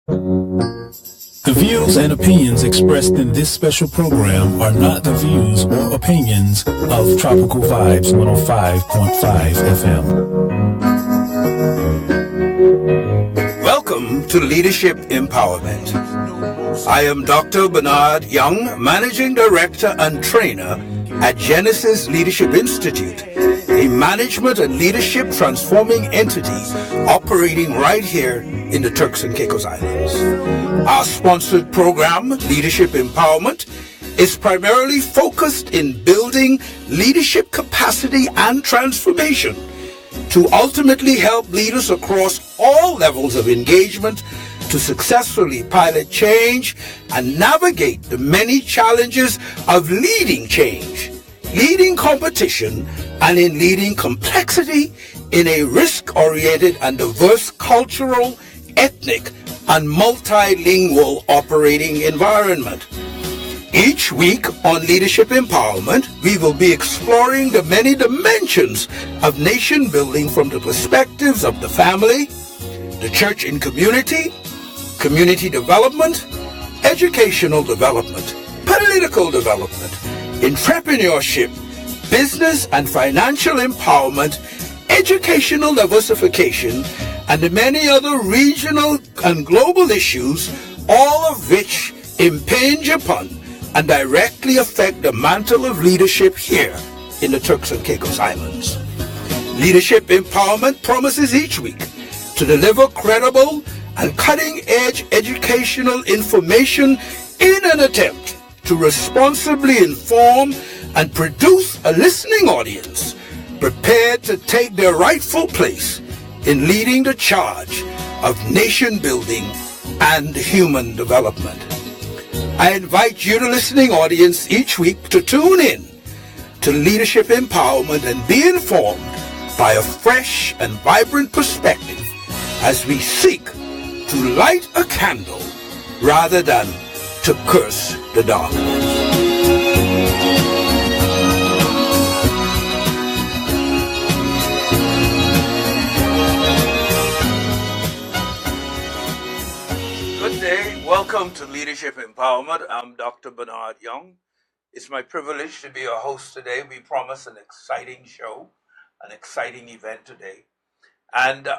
The views and opinions expressed in this special program are not the views or opinions of Tropical Vibes 105.5 FM. Welcome to Leadership Empowerment. I am Dr. Bernard Young, Managing Director and Trainer at Genesis Leadership Institute, a management and leadership transforming entity operating right here in the Turks and Caicos Islands. Our sponsored program, Leadership Empowerment, is primarily focused in building leadership capacity and transformation to ultimately help leaders across all levels of engagement to successfully pilot change and navigate the many challenges of leading change, leading competition, and in leading complexity in a risk-oriented and diverse cultural, ethnic, and multilingual operating environment. Each week on Leadership Empowerment, we will be exploring the many dimensions of nation building from the perspectives of the family, the church and community, community development, educational development, political development, entrepreneurship, business and financial empowerment, educational diversification, and the many other regional and global issues, all of which impinge upon and directly affect the mantle of leadership here in the Turks and Caicos Islands. Leadership Empowerment promises each week to deliver credible and cutting-edge educational information in an attempt to responsibly inform and produce a listening audience prepared to take their rightful place in leading the charge of nation building and human development. I invite you, the listening audience, each week to tune in to Leadership Empowerment and be informed by a fresh and vibrant perspective as we seek to light a candle rather than to curse the darkness. Good day. Welcome to Leadership Empowerment. I'm Dr. Bernard Young. It's my privilege to be your host today. We promise an exciting show, an exciting event today. And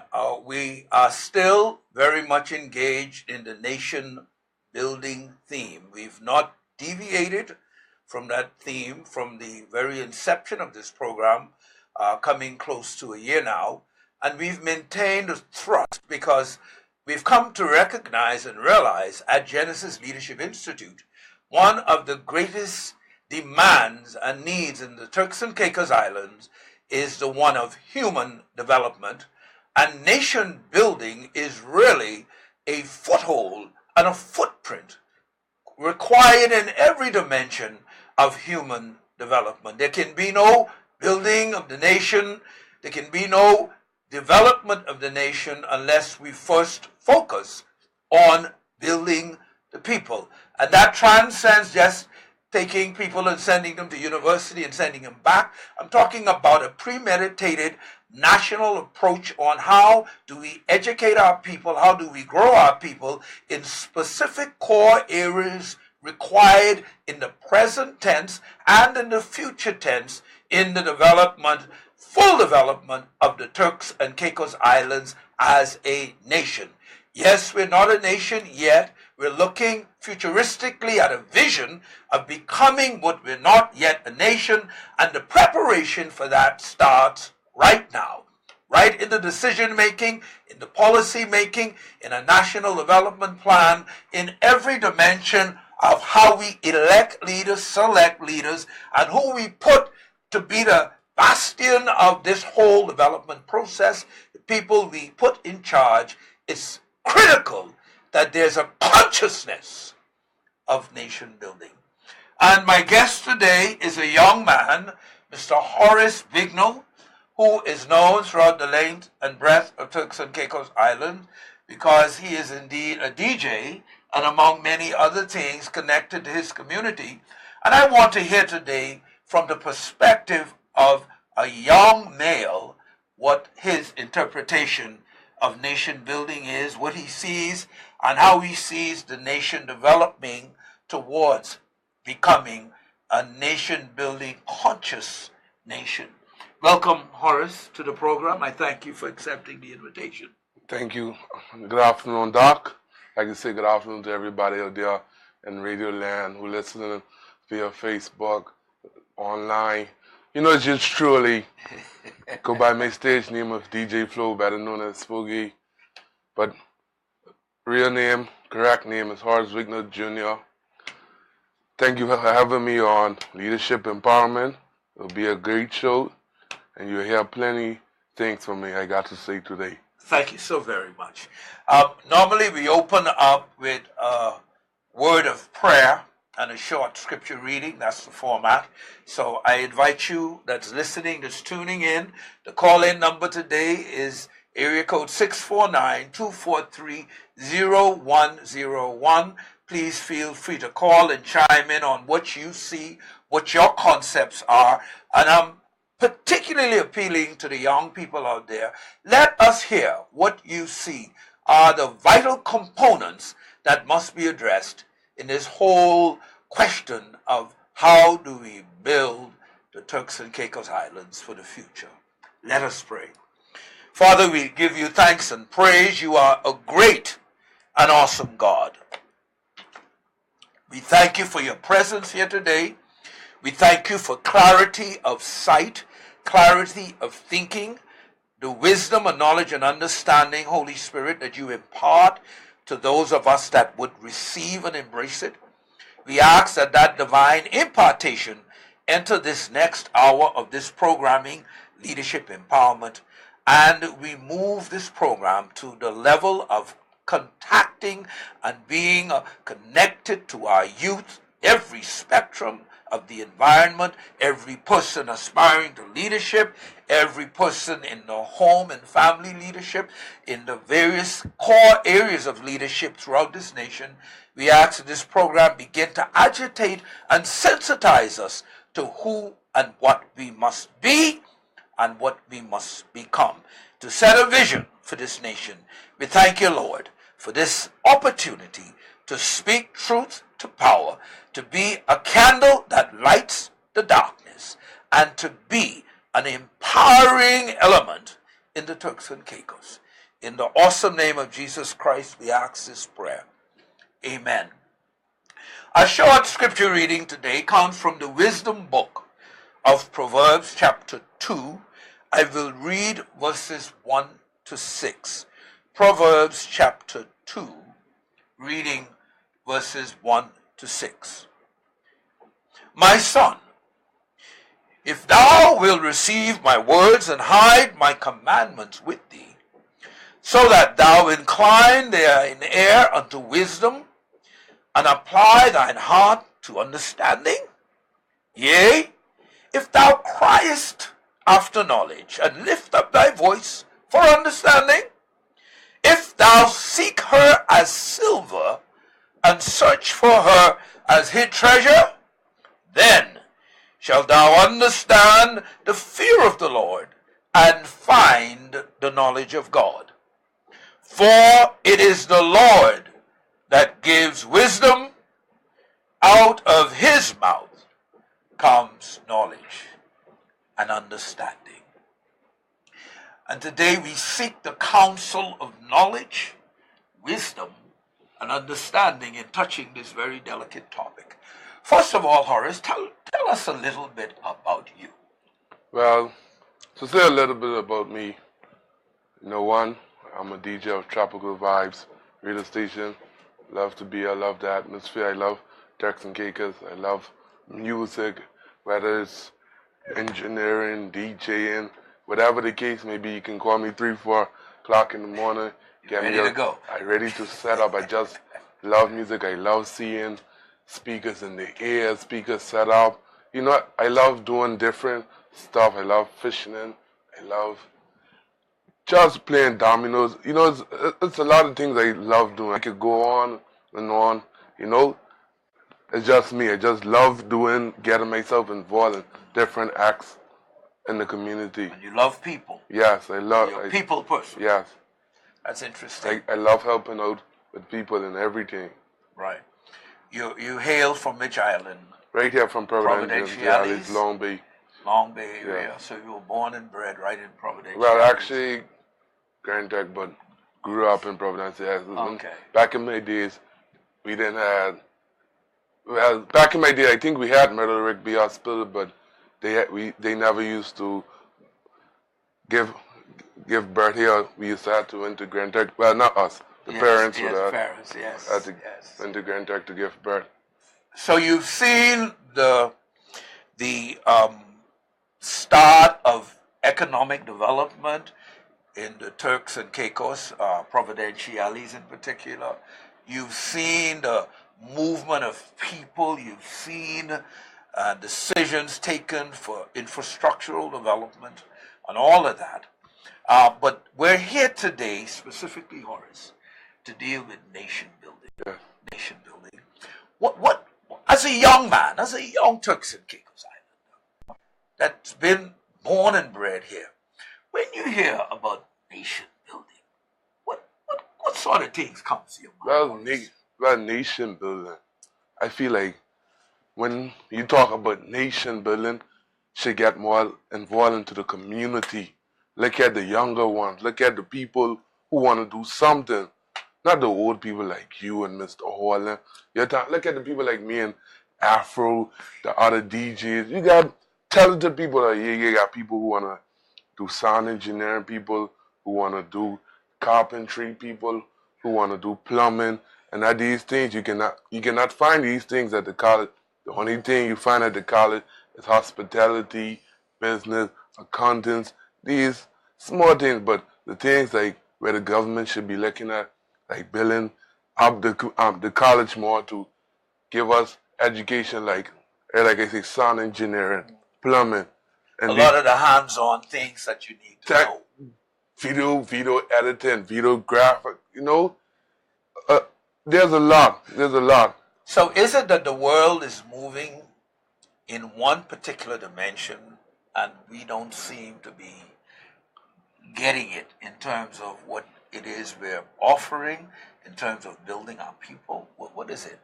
we are still very much engaged in the nation building theme. We've not deviated from that theme from the very inception of this program, coming close to a year now. And we've maintained a thrust because we've come to recognize and realize at Genesis Leadership Institute, one of the greatest demands and needs in the Turks and Caicos Islands is the one of human development. And nation building is really a foothold and a footprint required in every dimension of human development. There can be no building of the nation, there can be no development of the nation unless we first focus on building the people. And that transcends just taking people and sending them to university and sending them back. I'm talking about a premeditated national approach on how do we educate our people, how do we grow our people in specific core areas required in the present tense and in the future tense in the development, full development of the Turks and Caicos Islands as a nation. Yes, we're not a nation yet. We're looking futuristically at a vision of becoming what we're not yet a nation, and the preparation for that starts right now, right in the decision making, in the policy making, in a national development plan, in every dimension of how we elect leaders, select leaders, and who we put to be the bastion of this whole development process, the people we put in charge. It's critical that there's a consciousness of nation building. And my guest today is a young man, Mr. Horace Bignell, who is known throughout the length and breadth of Turks and Caicos Island because he is indeed a DJ and among many other things connected to his community. And I want to hear today from the perspective of a young male what his interpretation of nation building is, what he sees, and how he sees the nation developing towards becoming a nation building conscious nation. Welcome, Horace, to the program. I thank you for accepting the invitation. Thank you. Good afternoon, Doc. I can say good afternoon to everybody out there in Radio Land who listening via Facebook, online. You know, it's just truly go by my stage name of DJ Flow, better known as Spooky. But real name, correct name is Horace Wigner Jr. Thank you for having me on Leadership Empowerment. It'll be a great show, and you'll hear plenty things from me I got to say today. Thank you so very much. Normally we open up with a word of prayer and a short scripture reading. That's the format. So I invite you that's listening, that's tuning in. The call-in number today is area code 649-243-0101. Please feel free to call and chime in on what you see, what your concepts are. And I'm particularly appealing to the young people out there. Let us hear what you see are the vital components that must be addressed in this whole question of how do we build the Turks and Caicos Islands for the future. Let us pray. Father, we give you thanks and praise. You are a great and awesome God. We thank you for your presence here today. We thank you for clarity of sight, clarity of thinking, the wisdom and knowledge and understanding, Holy Spirit, that you impart to those of us that would receive and embrace it. We ask that that divine impartation enter this next hour of this programming, Leadership Empowerment, and we move this program to the level of contacting and being connected to our youth, every spectrum of the environment, every person aspiring to leadership, every person in the home and family leadership, in the various core areas of leadership throughout this nation. We ask that this program begin to agitate and sensitize us to who and what we must be and what we must become, to set a vision for this nation. We thank you, Lord, for this opportunity to speak truth to power, to be a candle that lights the darkness, and to be an empowering element in the Turks and Caicos. In the awesome name of Jesus Christ, we ask this prayer. Amen. Our short scripture reading today comes from the wisdom book of Proverbs chapter 2. I will read verses 1 to 6. Proverbs chapter 2, reading verses 1 to 6. My son, if thou wilt receive my words and hide my commandments with thee, so that thou incline thine ear unto wisdom, and apply thine heart to understanding, yea, if thou criest after knowledge, and lift up thy voice for understanding, if thou seek her as silver, and search for her as hid treasure, then shalt thou understand the fear of the Lord, and find the knowledge of God. For it is the Lord that gives wisdom, out of his mouth comes knowledge and understanding. And today we seek the counsel of knowledge, wisdom, and understanding in touching this very delicate topic. First of all, Horace, tell us a little bit about you. Well, to say a little bit about me, one, I'm a DJ of Tropical Vibes radio station. Love to be, I love the atmosphere, I love Turks and Caicos, I love music, whether it's engineering, DJing, whatever the case may be. You can call me 3-4 o'clock in the morning. Get ready to go. I'm ready to set up. I just love music. I love seeing speakers in the air, speakers set up. I love doing different stuff. I love fishing. I love just playing dominoes. It's a lot of things I love doing. I could go on and on. It's just me. I just love getting myself involved in different acts in the community. And you love people. Yes, I love. You're a people person. Yes. That's interesting. I love helping out with people and everything. Right. You hail from which island? Right here from Providenciales? Long Bay. Long Bay area. Yeah. So you were born and bred right in Providenciales. Well, actually, Grand Tech, but grew up in Providenciales. Okay. Back in my days, we didn't have. Well, back in my day, I think we had Metal Rigby Hospital, but they never used to give birth here. We used to have to went to Grand Tech. Well, not us. The parents would have parents, yes. had to went to Grand Tech to give birth. So you've seen the start of economic development in the Turks and Caicos, Providenciales in particular. You've seen the movement of people. You've seen decisions taken for infrastructural development and all of that. But we're here today, specifically, Horace, to deal with nation building. Yeah. Nation building. What as a young man, as a young Turks and Caicos Islander that's been born and bred here, when you hear about nation building, what sort of things come to your mind? Well, nation building. I feel like when you talk about nation building, should get more involved into the community. Look at the younger ones. Look at the people who want to do something. Not the old people like you and Mr. Holland. Look at the people like me and Afro, the other DJs. You got talented people out here. You got people who want to do sound engineering, people who want to do carpentry, people who want to do plumbing. And at these things, you cannot find these things at the college. The only thing you find at the college is hospitality, business, accountants, these small things. But the things like where the government should be looking at, like building up the college more to give us education like I say, sound engineering, plumbing. And a lot of the hands-on things that you need to know. Video editing, video graphic, there's a lot. So is it that the world is moving in one particular dimension and we don't seem to be getting it in terms of what it is we're offering, in terms of building our people? What is it?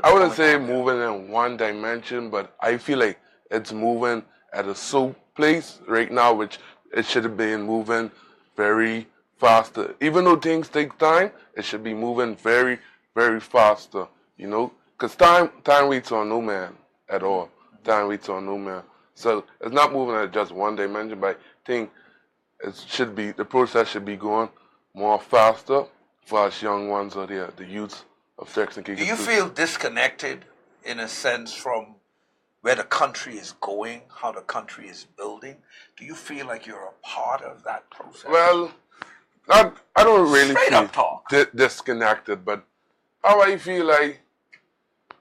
I wouldn't say moving in one dimension, but I feel like it's moving at a slow place right now, which it should have been moving very faster. Even though things take time, it should be moving very, very faster, because time waits on no man at all. Time waits on no man. So it's not moving at just one dimension, but I think the process should be going more faster for us young ones out there, the youths of Turks and Caicos. Do you feel disconnected, in a sense, from where the country is going, how the country is building? Do you feel like you're a part of that process? Well, I don't really feel disconnected, but how I feel like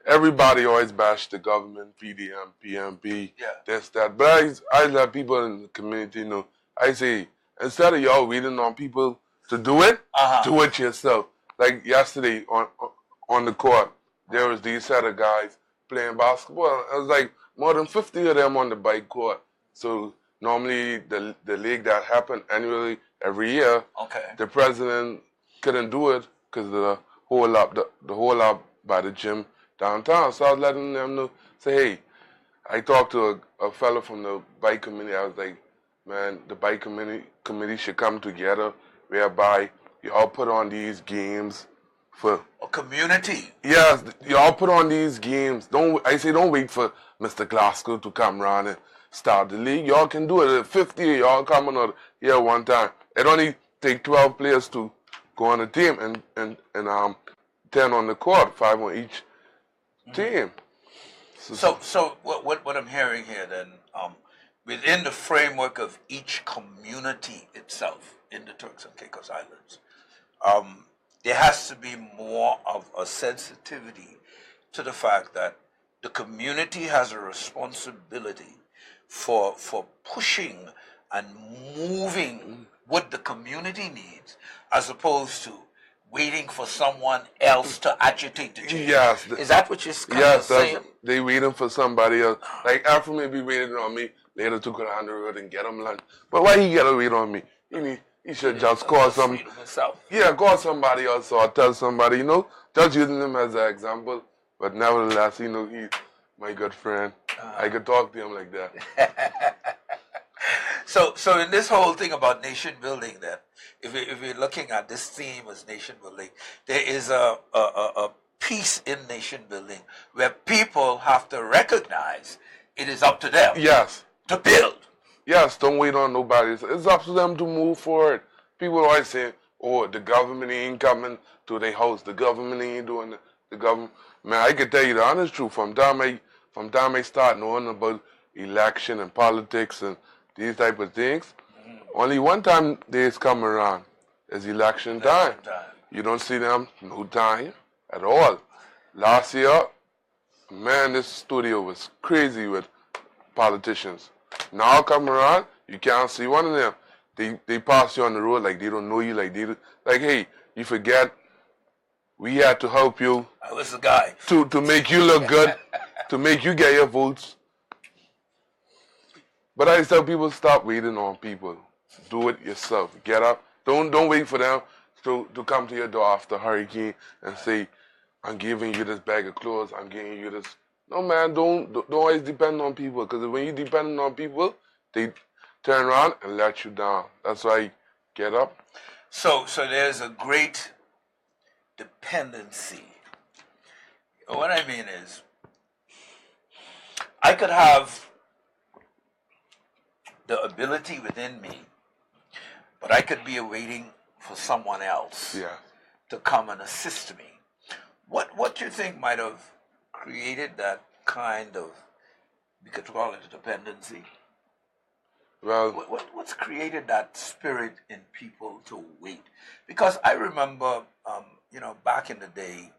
everybody always bash the government, PDM, PMP, this, that. But I let people in the community know. I say, instead of y'all waiting on people to do it, do it yourself. Like yesterday on the court, there was these set of guys playing basketball. It was like more than 50 of them on the bike court. So normally the league that happened annually every year, the president couldn't do it because of the whole lot by the gym downtown. So I was letting them know, say, hey, I talked to a fellow from the bike committee. I was like, man, the bike committee should come together whereby y'all put on these games for a community. Yes, y'all put on these games. Don't wait for Mr. Glasgow to come around and start the league. Y'all can do it. 50 y'all coming out here one time. It only take 12 players to go on a team and 10 on the court, 5 on each team. So what I'm hearing here then, within the framework of each community itself in the Turks and Caicos Islands, there has to be more of a sensitivity to the fact that the community has a responsibility for pushing and moving what the community needs, as opposed to waiting for someone else to agitate the change. Yes. Is that what you're kind of saying? They waiting for somebody else. Like Afro may be waiting on me later to go down the road and get him lunch. But why he gotta wait on me? He he should just call call somebody else or tell somebody, just using him as an example. But nevertheless, he's my good friend. I could talk to him like that. So in this whole thing about nation building, then, if we're looking at this theme as nation building, there is a piece in nation building where people have to recognize it is up to them. Yes. To build. Yes, don't wait on nobody. It's up to them to move forward. People always say, "Oh, the government ain't coming to their house. The government ain't doing it. The government." Man, I can tell you the honest truth. From time I start knowing about election and politics and these type of things, only one time days come around is election time. You don't see them no time at all. Last year, man, this studio was crazy with politicians. Now come around, you can't see one of them. They pass you on the road like they don't know you, like hey, you forget we had to help you. I was the guy. To make you look good, to make you get your votes. But I tell people, stop waiting on people. Do it yourself. Get up. Don't wait for them to come to your door after hurricane and say, "I'm giving you this bag of clothes. I'm giving you this." No, man, don't always depend on people, because when you depend on people, they turn around and let you down. That's why get up. So there's a great dependency. What I mean is, I could have the ability within me, but I could be waiting for someone else to come and assist me. What do you think might have created that kind of, we could call it a dependency? Well, what's created that spirit in people to wait? Because I remember, back in the day,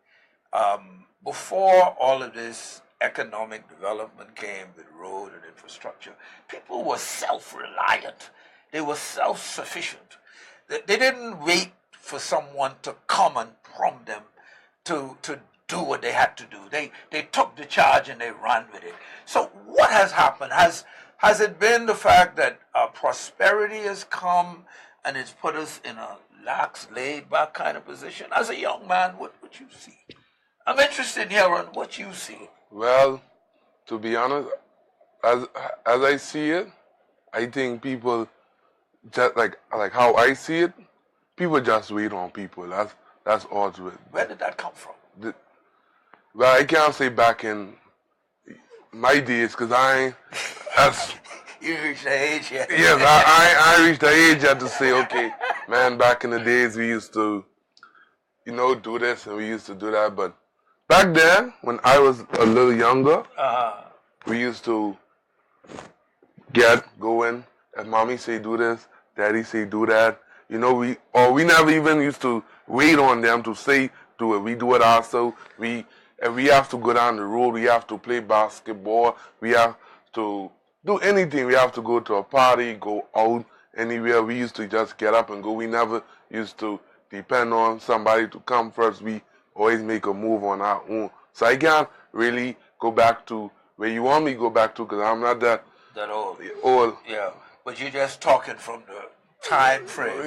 before all of this economic development came with road and infrastructure, people were self-reliant. They were self-sufficient. They didn't wait for someone to come and prompt them to do what they had to do. They took the charge and they ran with it. So what has happened? Has it been the fact that prosperity has come and it's put us in a lax, laid-back kind of position? As a young man, what you see? I'm interested in hearing what you see. Well, to be honest, as I see it, I think people just like how I see it, people just wait on people. That's all to it. Where did that come from? Well, I can't say back in my days, because I ain't as you reached the age yet. Yes, I reached the age yet to say, okay, man, back in the days we used to, do this and we used to do that. But back then, when I was a little younger, we used to get going. If mommy say do this, daddy say do that. We never even used to wait on them to say do it. We do it ourselves. If we have to go down the road, we have to play basketball, we have to do anything. We have to go to a party, go out, anywhere. We used to just get up and go. We never used to depend on somebody to come first. We always make a move on our own. So I can't really go back to where you want me to go back to, because I'm not that old. Yeah, but you're just talking from the time frame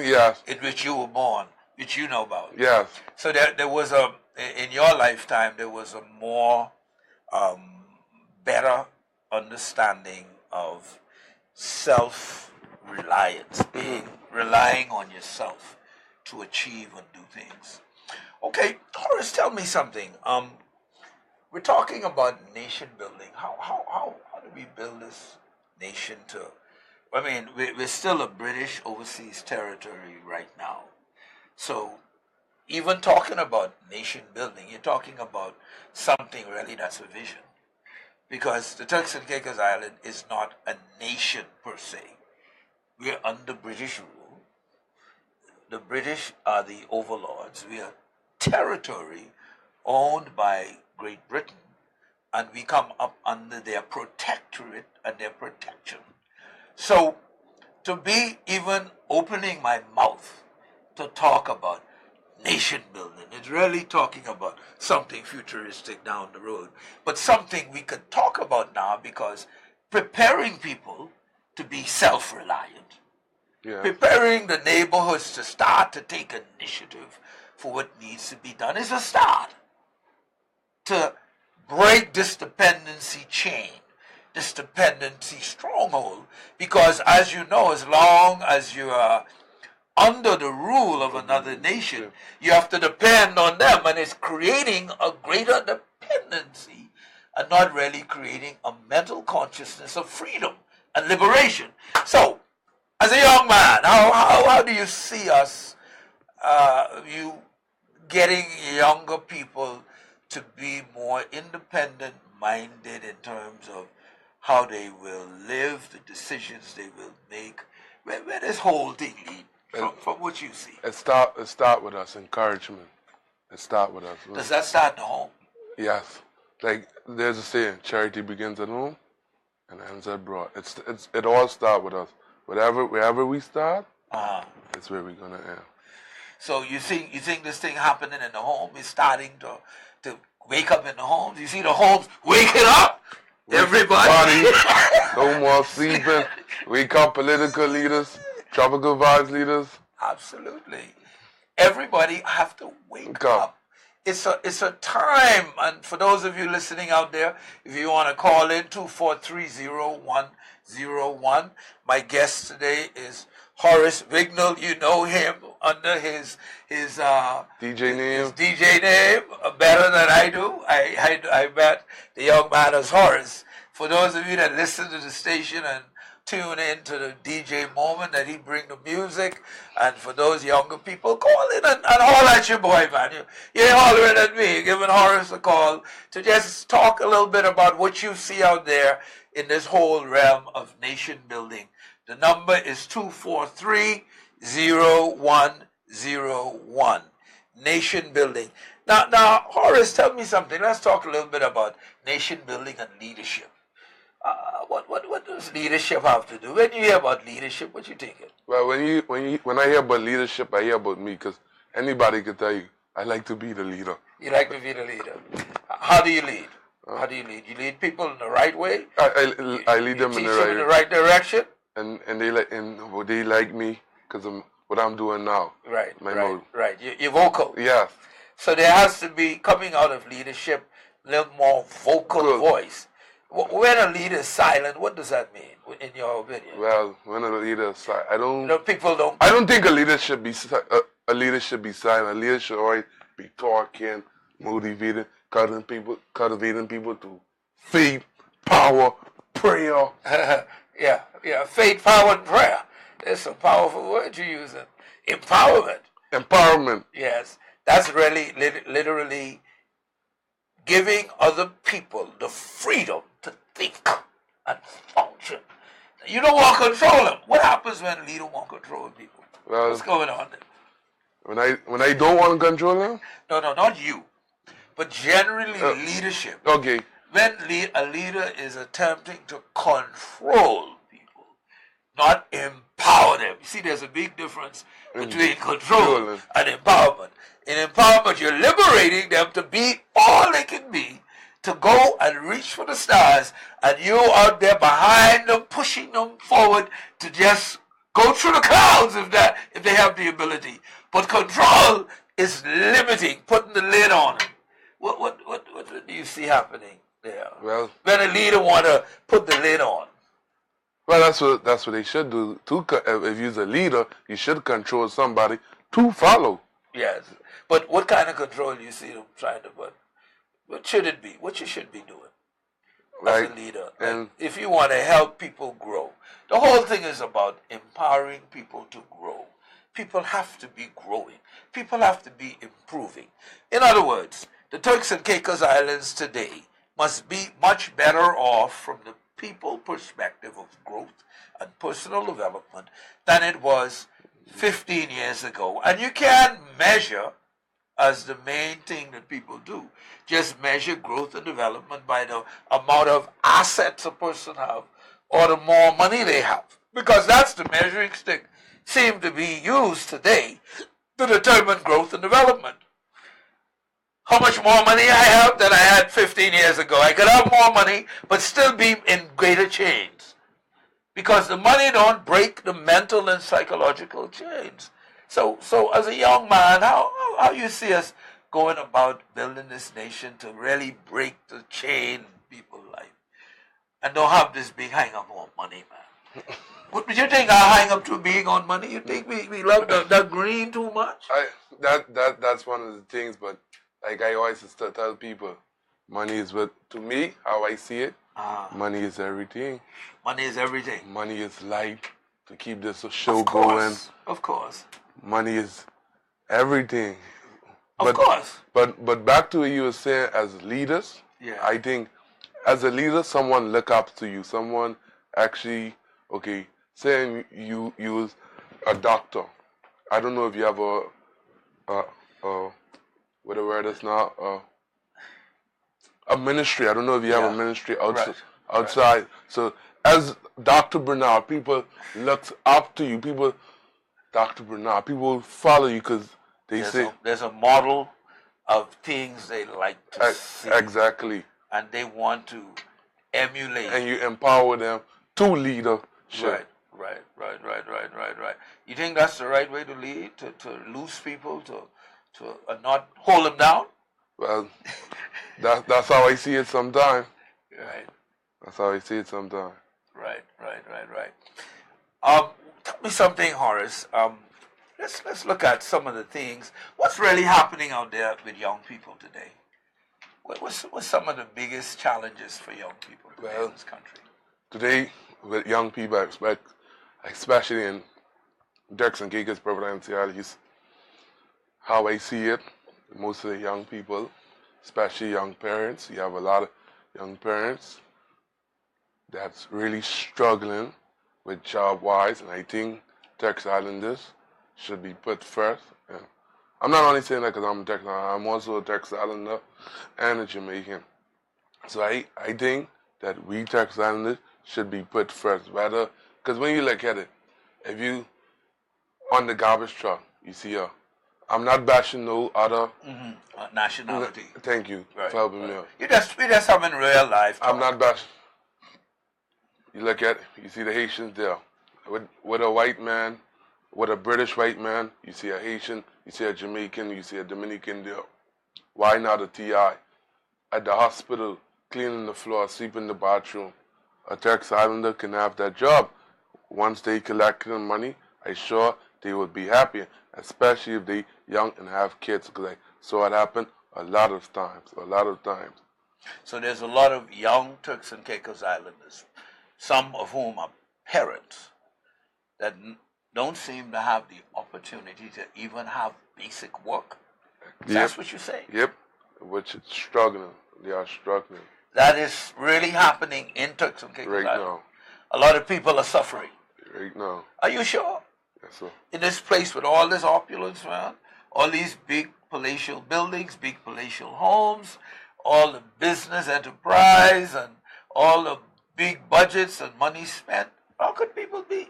in which you were born, which you know about. Yes. So there was in your lifetime, there was a more better understanding of self-reliance, relying on yourself to achieve and do things. Okay, Horace, tell me something. We're talking about nation building. How do we build this nation to? I mean, we're still a British overseas territory right now. So even talking about nation building, you're talking about something really that's a vision. Because the Turks and Caicos Island is not a nation per se. We're under British rule. The British are the overlords. We are territory owned by Great Britain, and we come up under their protectorate and their protection. So to be even opening my mouth to talk about nation building, it's really talking about something futuristic down the road, but something we could talk about now, because preparing people to be self-reliant, Yeah. Preparing the neighborhoods to start to take initiative for what needs to be done is a start to break this dependency chain, this dependency stronghold. Because as you know, as long as you are under the rule of another nation, you have to depend on them, and it's creating a greater dependency and not really creating a mental consciousness of freedom and liberation. So, as a young man, how do you see us, you getting younger people to be more independent minded in terms of how they will live, the decisions they will make? Where this whole thing lead from what you see? It start with us, encouragement. It start with us. Does that start in the home? Yes. Like there's a saying, charity begins at home and ends abroad. It all start with us. Wherever we start, it's where we're gonna end. So you think this thing happening in the home is starting to wake up in the homes? You see the homes waking up? Everybody. No more sleeping. Wake up, political leaders, tropical vibes leaders. Absolutely. Everybody have to wake up. It's a time, and for those of you listening out there, if you want to call in 243-0101, my guest today is Horace Vignall. You know him under his DJ name. His DJ name better than I do. I met the young man as Horace. For those of you that listen to the station and tune in to the DJ moment that he bring the music, and for those younger people, call in and holler at your boy, man. You ain't hollering at me. You're giving Horace a call to just talk a little bit about what you see out there in this whole realm of nation building. The number is 243-0101. Nation building. Now, Horace, tell me something. Let's talk a little bit about nation building and leadership. What does leadership have to do? When you hear about leadership, what you thinking? Well, when I hear about leadership, I hear about me, because anybody can tell you, I like to be the leader. You like to be the leader. How do you lead? How do you lead? You lead people in the right way? I lead them in the right direction. And they like me because of what I'm doing now. Right. You're vocal. Yeah. So there has to be, coming out of leadership, a little more vocal voice. When a leader is silent, what does that mean, in your opinion? Well, when a leader is silent, I don't think a leader should be silent. A leader should always be talking, motivating, cultivating people to faith, power, prayer. Yeah, faith, power, and prayer. There's some powerful words you're using. Empowerment. Yes, that's really literally giving other people the freedom to think and function. You don't want to control them. What happens when a leader won't control people? Well, what's going on there? When I don't want to control them? No, not you. But generally leadership. Okay. When a leader is attempting to control people, not empower them. You see, there's a big difference between control and empowerment. In empowerment, you're liberating them to be all they can be, to go and reach for the stars, and you out there behind them, pushing them forward to just go through the clouds if they have the ability. But control is limiting, putting the lid on them. What do you see happening there? Well, when a leader want to put the lid on. Well, that's what they should do. If you're a leader, you should control somebody to follow. Yes, but what kind of control do you see them trying to put? What should it be? What you should be doing as a leader? And if you want to help people grow, the whole thing is about empowering people to grow. People have to be growing. People have to be improving. In other words, the Turks and Caicos Islands today must be much better off from the people perspective of growth and personal development than it was 15 years ago. And you can't measure, as the main thing that people do, just measure growth and development by the amount of assets a person have or the more money they have, because that's the measuring stick seem to be used today to determine growth and development. How much more money I have than I had 15 years ago. I could have more money, but still be in greater chains. because the money don't break the mental and psychological chains. So as a young man, how you see us going about building this nation to really break the chain in people's life and don't have this big hang up on money, man? What do you think our hang up too big on money? You think we love the green too much? That's one of the things, but like I always tell people, money is what, to me, how I see it, money is everything. Money is everything. Money is life to keep this show going. Of course. Money is everything. Of course. But back to what you were saying as leaders, yeah. I think as a leader, someone look up to you. Someone actually, okay, saying you was a doctor. I don't know if you have what the word is now, a ministry. I don't know if you have a ministry outside. Right. So as Dr. Bernard, people look up to you. Dr. Bernard, people follow you because there's a model of things they like to see. Exactly. And they want to emulate. And you empower them to leadership. Right. You think that's the right way to lead? To lose people, to not hold them down? Well, that's how I see it sometimes. Right. That's how I see it sometimes. Right. Tell me something, Horace. Let's look at some of the things. What's really happening out there with young people today? What's some of the biggest challenges for young people today in this country? Today, with young people, especially in Turks and Caicos provincialities, how I see it, most of the young people, especially young parents, you have a lot of young parents that's really struggling with job-wise, and I think Turks Islanders should be put first. And I'm not only saying that because I'm a Turks Islander, I'm also a Turks Islander and a Jamaican. So I think that we Turks Islanders should be put first, rather, because when you look at it, if you on the garbage truck, you see I'm not bashing no other nationality. Thank you for helping me out. We just have in real life. I'm not bashing. You look at it, you see the Haitians there. With a white man, with a British white man, you see a Haitian, you see a Jamaican, you see a Dominican there. Why not a TI? At the hospital, cleaning the floor, sweeping the bathroom. A Turks Islander can have that job. Once they collect the money, I'm sure they would be happy, especially if they young and have kids, because I saw it happen a lot of times. So there's a lot of young Turks and Caicos Islanders, some of whom are parents, that don't seem to have the opportunity to even have basic work. That's what you say? Yep, which is struggling. They are struggling. That is really happening in Turks and Caicos Island. Now. A lot of people are suffering. Right now. Are you sure? Yes, sir. In this place with all this opulence, man, all these big palatial buildings, big palatial homes, all the business enterprise, and all the big budgets and money spent, how could people be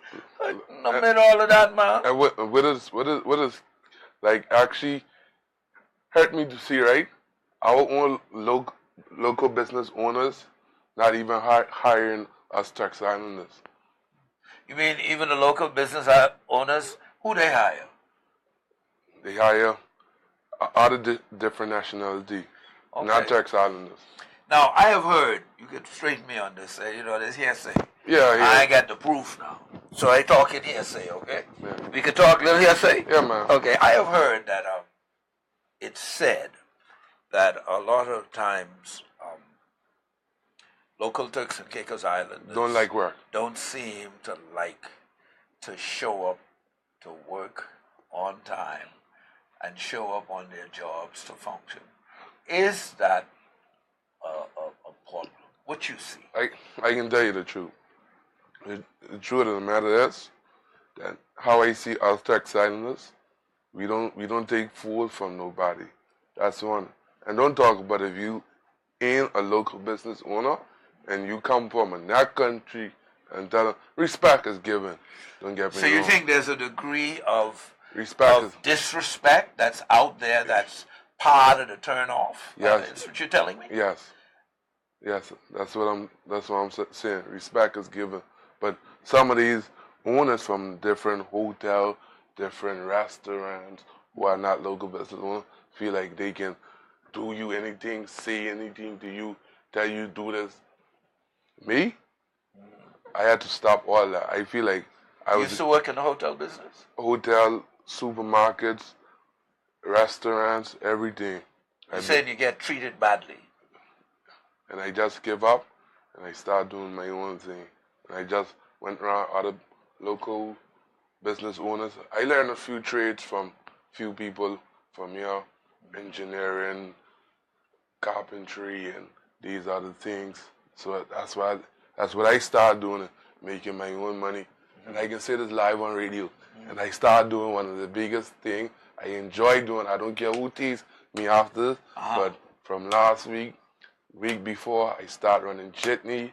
amid all of that, man? And what is like actually hurt me to see, right? Our own local business owners not even hiring us Turks Islanders. You mean even the local business owners, who they hire? They hire other different nationality, not Turks Islanders. Now, I have heard, you could straighten me on this, this hearsay. Yeah. I got the proof now. So I talk in hearsay, okay? Yeah. We could talk a little hearsay? Yeah, man. Okay, I have heard that it's said that a lot of times local Turks and Caicos Islanders don't like work. Don't seem to like to show up to work on time and show up on their jobs to function. Is that a problem? What you see? I can tell you the truth. The truth of the matter is that how I see us Turks Islanders, we don't take food from nobody. That's one. And don't talk about if you ain't a local business owner and you come from another country and tell them respect is given. Don't get me wrong. So you think there's a degree of disrespect that's out there that's part of the turn off? Yes. That's what you're telling me? Yes. That's what I'm saying. Respect is given. But some of these owners from different hotel, different restaurants who are not local business owners feel like they can do you anything, say anything to you, tell you do this. Me, I had to stop all that. I feel like I You was used to work in the hotel business? hotel, supermarkets, restaurants, everything. You said you get treated badly. And I just give up and I started doing my own thing. And I just went around other local business owners. I learned a few trades from few people from here, engineering, carpentry, and these other things. So that's what I started doing, making my own money. And I can say this live on radio. And I started doing one of the biggest things I enjoy doing. I don't care who tease me after this, but from last week before, I started running jitney,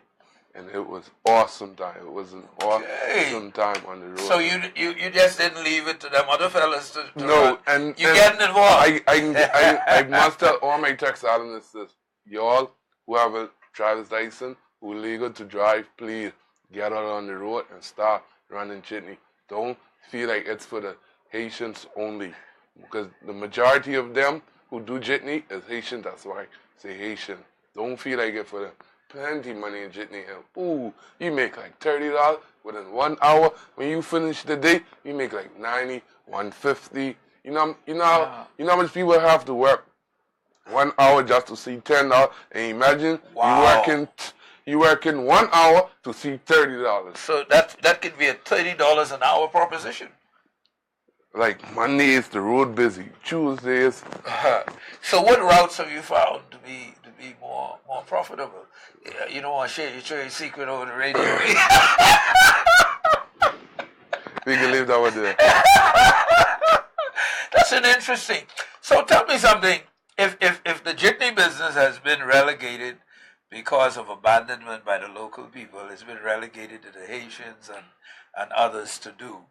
and it was awesome time. It was an awesome time on the road. So you just didn't leave it to them other fellas to no, run. and you getting involved. I must tell all my Turks Islanders this. Y'all who have a driver's license, who are legal to drive, please get out on the road and start running jitney. Don't feel like it's for the Haitians only, because the majority of them who do jitney is Haitian. That's why I say Haitian. Don't feel like it for the plenty money in jitney. And ooh, you make like $30 within 1 hour. When you finish the day, you make like 90, 150. You know how much people have to work 1 hour just to see $10. And imagine you working 1 hour to see $30. So that could be a $30 an hour proposition. Like Mondays, the road busy. Tuesdays. So what routes have you found to be more profitable? You don't want to share your trade secret over the radio. We can leave that one there. That's an interesting. So tell me something. If the jitney business has been relegated because of abandonment by the local people, it's been relegated to the Haitians and others to do.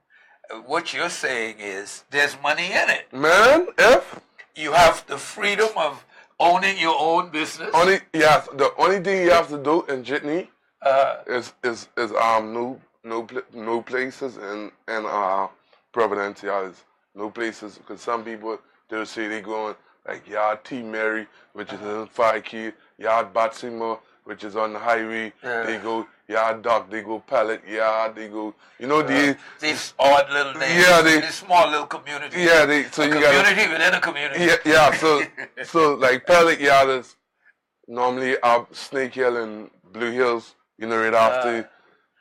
What you're saying is there's money in it. Man, if you have the freedom of owning your own business. The only thing you have to do in jitney is no places in Providenciales. No places, because some people they'll say they going like Yard T Mary, which is in 5 Key, Yard Batsimo, which is on the highway. They go Yard Dock, they go Pallet Yard, they go, these odd little names, these small little communities. Community within a community. So like Pallet Yard is normally up Snake Hill and Blue Hills, right after.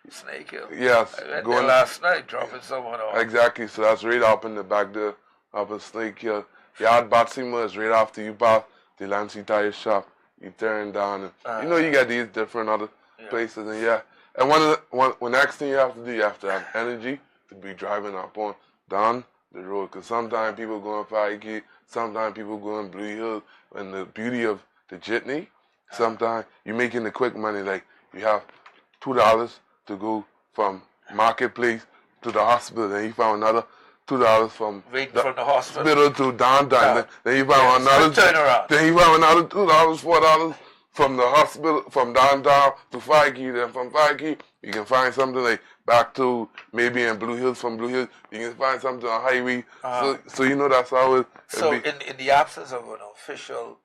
Snake Hill. Yes. I went there last night dropping someone off. Exactly, so that's right up in the back there, up in Snake Hill. Yard Batsima is right after you pass the Lancy Tire Shop. You turn down, and you got these different other places, and one next thing you have to do, you have to have energy to be driving up on down the road, because sometimes people go on 5K, sometimes people go on Blue Hill, and the beauty of the jitney, sometimes you're making the quick money, like you have $2 to go from Marketplace to the hospital, and you found another $2 from the hospital to downtown. Then you found another turnaround. Then you found another $2, $4 from the hospital, from downtown to 5 Key. Then from 5 Key, you can find something like back to maybe in Blue Hills. From Blue Hills, you can find something on highway. So that's how it. So in the absence of an official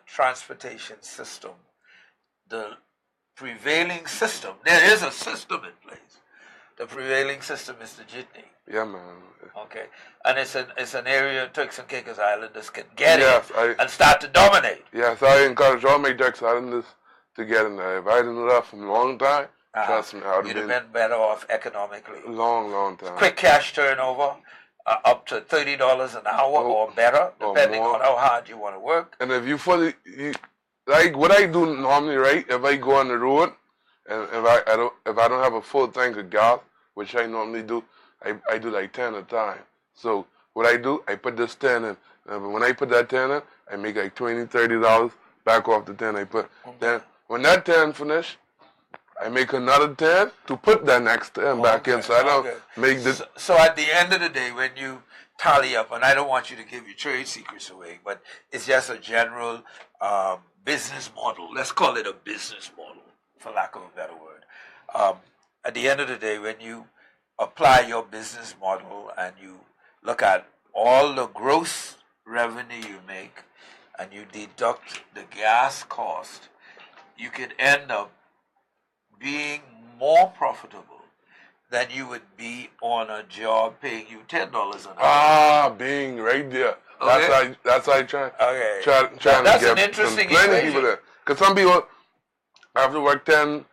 transportation system, the prevailing system, there is a system in place. The prevailing system is the jitney. Yeah, man. Okay, and it's an area Turks and Caicos Islanders can get in and start to dominate. Yes, I encourage all my Turks Islanders to get in there. If I didn't know that from a long time, trust me, I would have been better off economically. Long time. Quick cash turnover, up to $30 an hour or better, depending on how hard you want to work. And if you like what I do normally, right? If I go on the road, and if I don't have a full tank of gas, which I normally do, I do like 10 at a time. So what I do, I put this 10 in. And when I put that 10 in, I make like $20, $30 back off the 10 I put. Then when that 10 finish, I make another 10 to put that next 10 back in. So I don't make the... So at the end of the day, when you tally up, and I don't want you to give your trade secrets away, but it's just a general business model. Let's call it a business model, for lack of a better word. at the end of the day, when you apply your business model and you look at all the gross revenue you make and you deduct the gas cost, you could end up being more profitable than you would be on a job paying you $10 an hour. Ah, being right there. Okay. That's why I try. Okay. Trying That's to an get interesting plenty equation. people there. Because some people have to work $10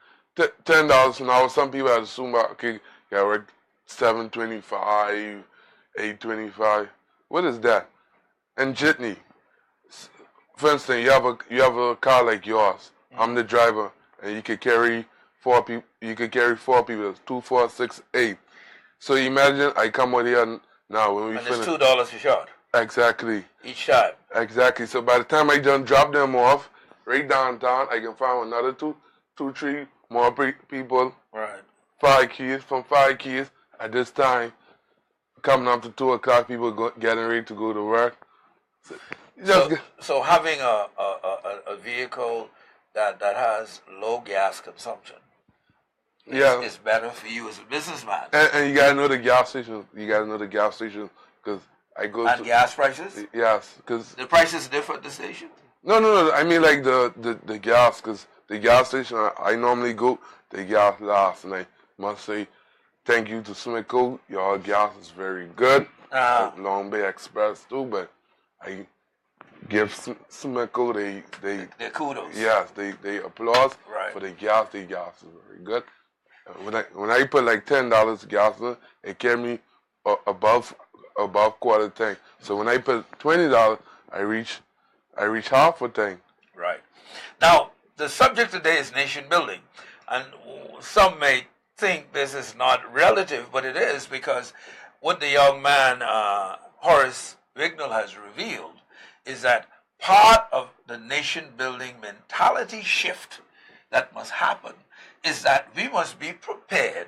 an hour. Some people assume okay, you gotta work $7.25, $8.25. What is that? And jitney. For instance, you have a car like yours. I'm the driver, and you could carry 4 people. You could carry 4 people. 2, 4, 6, 8. So imagine I come out here now when we And finish. it's $2 a shot Exactly. each time. Exactly. So by the time I done drop them off right downtown, I can find another two, 3 more people. Right. 5 keys from 5 keys at this time. Coming up to 2 o'clock, people getting ready to go to work. So having a vehicle that has low gas consumption is better for you as a businessman. And you gotta know the gas station. You gotta know the gas station because I go and to gas prices. Yes, because the prices differ at the station. No. I mean like the gas, because the gas station I normally go, the gas lasts, and I must say thank you to Sumico. Your gas is very good. Long Bay Express too, but I give Sumico their kudos. Yes, they applause for the gas. The gas is very good. When I put like $10 gas in, it carry me above quarter tank. So when I put $20, I reach half a tank. Right. Now the subject today is nation building, and some may think this is not relative, but it is, because what the young man Horace Wignall has revealed is that part of the nation building mentality shift that must happen is that we must be prepared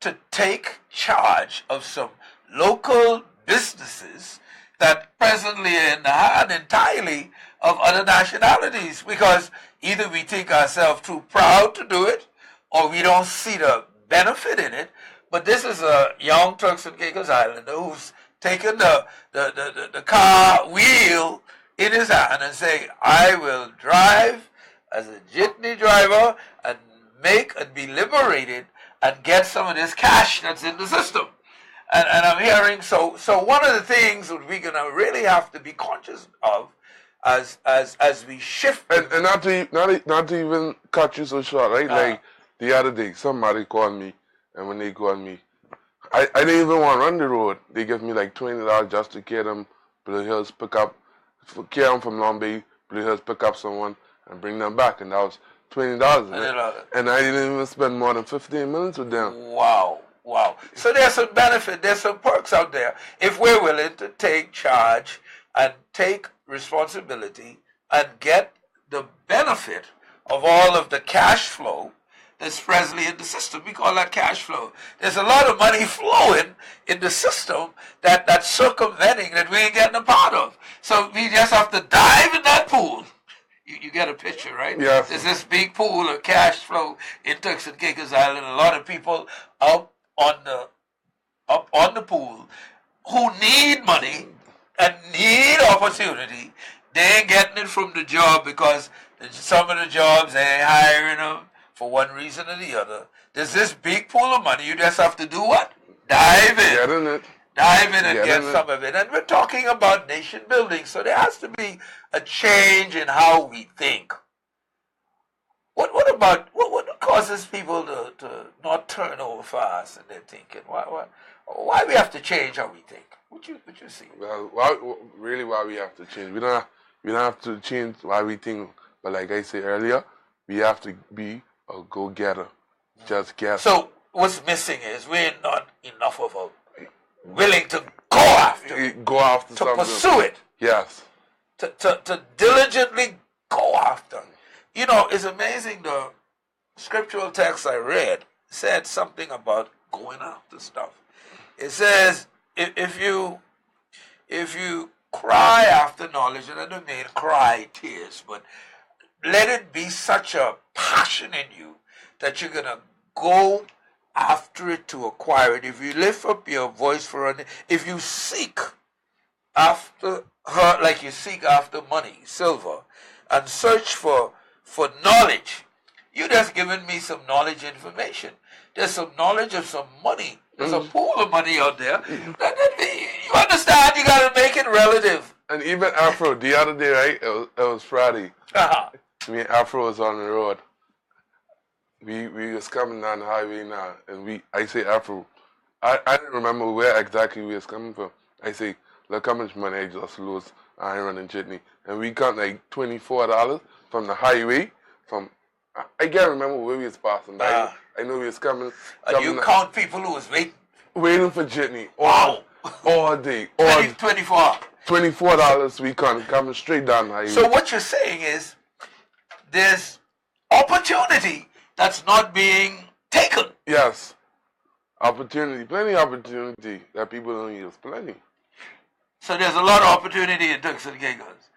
to take charge of some local businesses that presently are in the hand entirely of other nationalities, because either we think ourselves too proud to do it or we don't see the benefit in it. But this is a young Turks and Caicos Islander who's taken the car wheel in his hand and say, I will drive as a jitney driver and make and be liberated and get some of this cash that's in the system. And I'm hearing, so one of the things that we're gonna really have to be conscious of as we shift, and not to even cut you so short, right? Like the other day, somebody called me, and when they called me, I didn't even want to run the road. They give me like $20 just to carry them Blue Hills, carry them from Long Bay, Blue Hills, pick up someone and bring them back, and that was $20. And I didn't even spend more than 15 minutes with them. Wow. So there's some benefit, there's some perks out there if we're willing to take charge and take responsibility and get the benefit of all of the cash flow that's presently in the system. We call that cash flow. There's a lot of money flowing in the system that's circumventing, that we ain't getting a part of. So we just have to dive in that pool. You get a picture, right? Yes. There's this big pool of cash flow in Turks and Caicos Island. A lot of people up on the pool who need money and need opportunity. They ain't getting it from the job because some of the jobs they ain't hiring them for one reason or the other. There's this big pool of money. You just have to do what? Dive in. Get in it. Dive in and get some of it. And we're talking about nation building, so there has to be a change in how we think. What causes people to not turn over fast in their thinking? Why we have to change how we think? What you see? Well, why we have to change? We don't have to change why we think, but like I said earlier, we have to be a go-getter. Just get. So what's missing is we're not enough of a willing to go after to something. Pursue it. Yes. To diligently go after. You know, it's amazing, the scriptural text I read said something about going after stuff. It says, if you cry after knowledge, and I don't mean cry tears, but let it be such a passion in you that you're going to go after it to acquire it. If you lift up your voice for her, if you seek after her like you seek after money, silver, and search for knowledge, you just given me some knowledge information. There's some knowledge of some money. There's a pool of money out there. You understand? You got to make it relative. And even Afro, the other day, right? It was Friday. Me and Afro was on the road. We was coming down the highway now, and I say Afro. I didn't remember where exactly we was coming from. I say, look how much money I just lost. I ain't running jitney. And we got like $24 from the highway. I can't remember where we was passing, but I know we was coming. And you count people who was waiting for jitney all day. $24 we coming straight down the highway. So what you're saying is there's opportunity that's not being taken. Yes. Opportunity, plenty opportunity that people don't use, plenty. So there's a lot of opportunity in Turks and Caicos.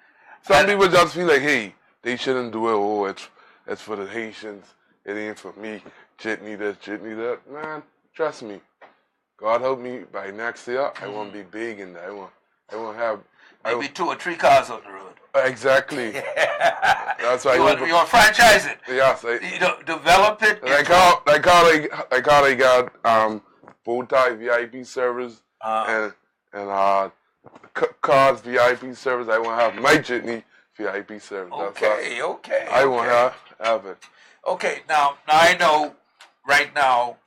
Some people just feel like, hey, they shouldn't do it. Oh, it's for the Haitians. It ain't for me. Jitney this, jitney that. Man, trust me. God help me. By next year, I won't be big in that. I won't have maybe 2 or 3 cars on the road. Exactly. That's why you want to franchise it. Yes. Develop it. Like how they got bow tie VIP service and cars VIP service. I won't have my jitney VIP service. Okay. I won't have it. Okay. Now I know right now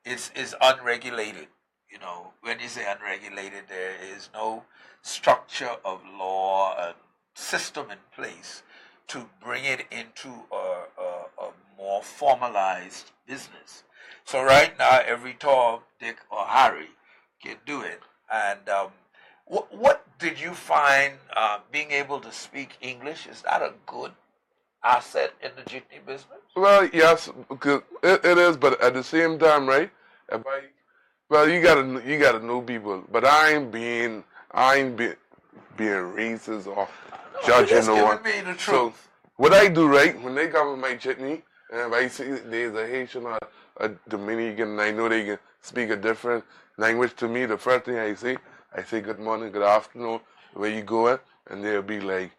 it's unregulated. You know, when you say unregulated, there is no structure of law and system in place to bring it into a more formalized business. So right now, every Tom, Dick, or Harry can do it. And what did you find being able to speak English? Is that a good asset in the jitney business? Well, yes, because it is, but at the same time, right? You gotta know people, but I ain't being racist or judging no one. Me the truth. So what I do, right, when they come with my jitney, and if I see there's a Haitian or a Dominican, and I know they can speak a different language to me, the first thing I say good morning, good afternoon, where you going, and they'll be like,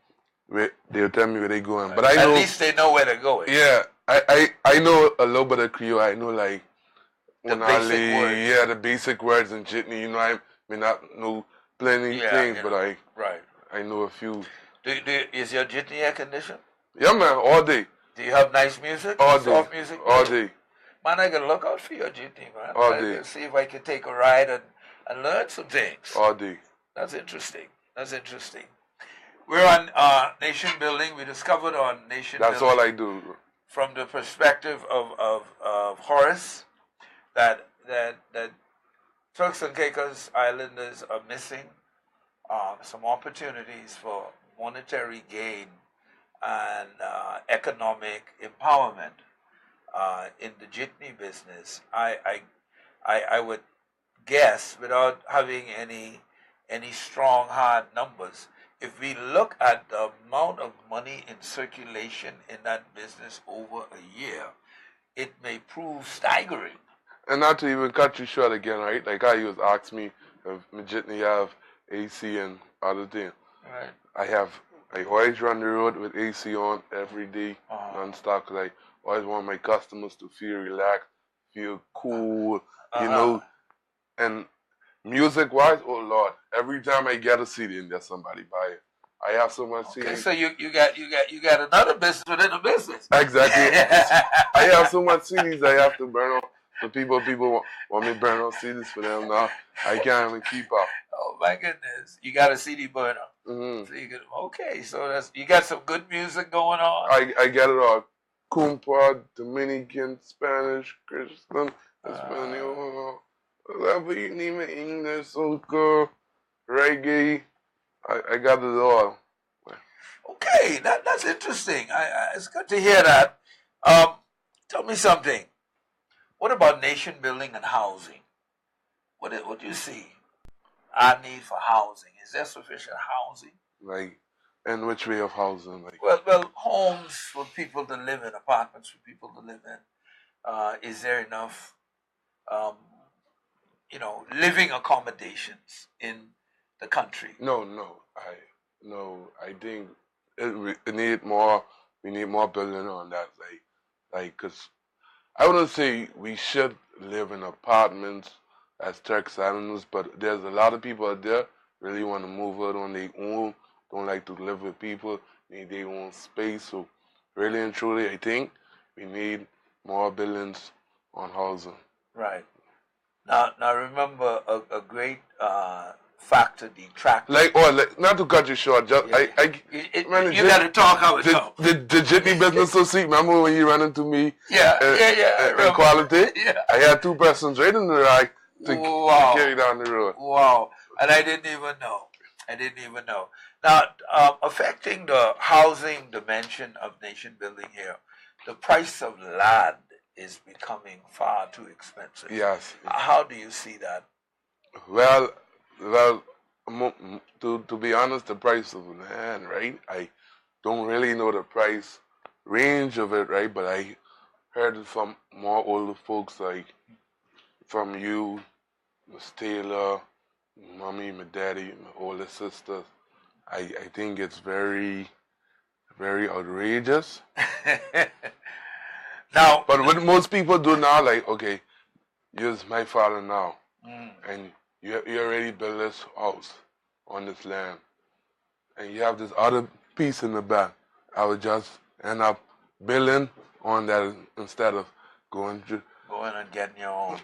they'll tell me where they going. But I know at least they know where they're going. Yeah, I know a little bit of Creole. I know like the basic words. Yeah, the basic words in jitney. You know, I may not know plenty things, but I know a few. Is your jitney air conditioned? Yeah, man, all day. Do you have nice music? All day. Soft music? All day. Man, I gotta look out for your jitney, man. All I day. can see if I can take a ride and learn some things. All day. That's interesting. We're on nation building. We discovered on nation building. That's all I do. From the perspective of Horace, that Turks and Caicos Islanders are missing some opportunities for monetary gain and economic empowerment in the jitney business. I would guess, without having any strong hard numbers, if we look at the amount of money in circulation in that business over a year, it may prove staggering. And not to even cut you short again, right? Like how you was asking me if my jitney have AC and other things. Right. I always run the road with AC on every day, non-stop, because I always want my customers to feel relaxed, feel cool, you know. And music-wise, oh Lord, every time I get a CD and there's somebody buy it. I have so much CD. Okay, so you got another business within a business. Exactly. I have so much CDs I have to burn off. The people want me to burn off CDs for them now. I can't even keep up. Oh my goodness! You got a CD burner. Mm-hmm. So you got some good music going on. I get it all. Compa, Dominican, Spanish, Christian, Espanol, whatever you need me, English, soca, reggae. I got it all. Okay, that's interesting. It's good to hear that. Tell me something. What about nation building and housing? What do you see? Our need for housing. Is there sufficient housing? Like, and which way of housing? Like, well, homes for people to live in, apartments for people to live in. Is there enough um, living accommodations in the country? I think it need more. We need more building on that, cause I wouldn't say we should live in apartments as Turks Islanders, but there's a lot of people out there really want to move out on their own, don't like to live with people, need their own space. So really and truly, I think we need more buildings on housing. Right. Now remember a great factor detractor. Not to cut you short, just you got to talk how it comes. The jitney business associate. Remember when you ran into me? Yeah. In quality. Yeah. I had 2 persons right in the rack to carry down the road. Wow. And I didn't even know. Now, affecting the housing dimension of nation building here, the price of land is becoming far too expensive. Yes. How do you see that? Well, to be honest, the price of land, right? I don't really know the price range of it, right? But I heard it from more older folks, like from you, Miss Taylor, mommy, my daddy, my older sisters. I think it's very, very outrageous. Now, but what most people do now, like, okay, you're my father now, and you already built this house on this land, and you have this other piece in the back. I would just end up building on that instead of going and getting your own.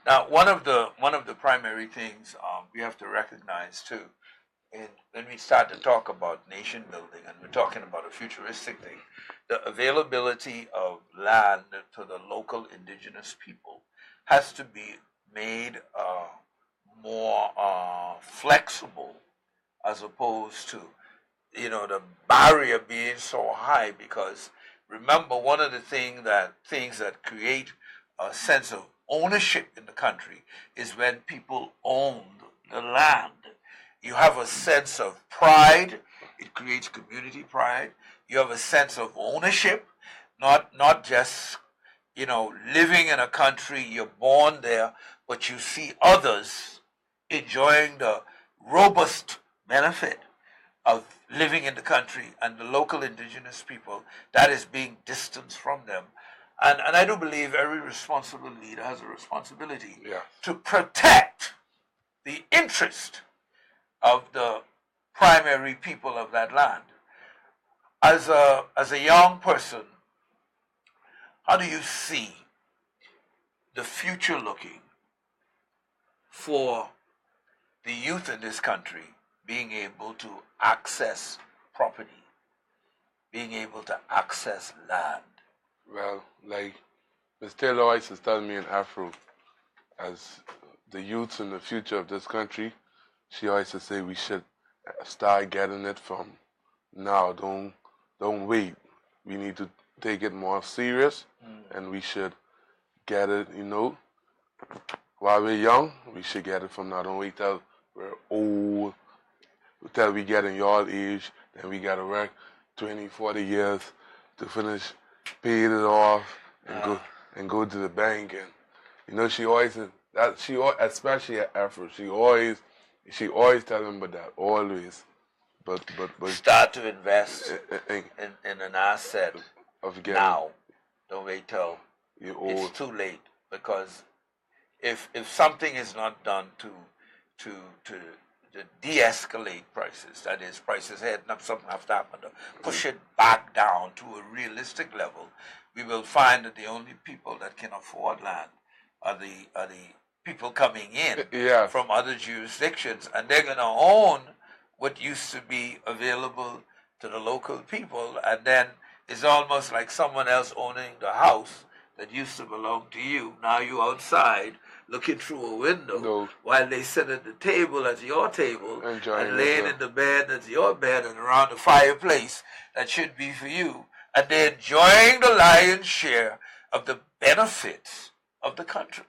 Now, one of the primary things we have to recognize too, when we start to talk about nation building, and we're talking about a futuristic thing, the availability of land to the local indigenous people has to be made more flexible, as opposed to the barrier being so high. Because remember, one of the things that create a sense of ownership in the country is when people own the land. You have a sense of pride. It creates community pride. You have a sense of ownership, not just living in a country, you're born there, but you see others enjoying the robust benefit of living in the country, and the local indigenous people, that is being distanced from them. And I do believe every responsible leader has a responsibility to protect the interest of the primary people of that land. As a young person, how do you see the future looking for the youth in this country being able to access property, being able to access land? Well, like Ms. Taylor always is telling me in Afro, as the youths in the future of this country, she always to say we should start getting it from now. Don't wait. We need to take it more serious, and we should get it, while we're young. We should get it from now. Don't wait till we're old, till we get in your age, then we gotta work 20, 40 years to finish paying it off and go to the bank. And she always especially at Afro, she always tell them about that, always. But start to invest in an asset now. Don't wait till it's too late, because if something is not done to de-escalate prices, that is, prices heading up, something have to happen to push it back down to a realistic level, we will find that the only people that can afford land are the people coming in from other jurisdictions, and they're going to own what used to be available to the local people, and then it's almost like someone else owning the house that used to belong to you. Now you outside looking through a window while they sit at the table at your table and laying in the bed that's your bed and around the fireplace that should be for you, and they're enjoying the lion's share of the benefits of the country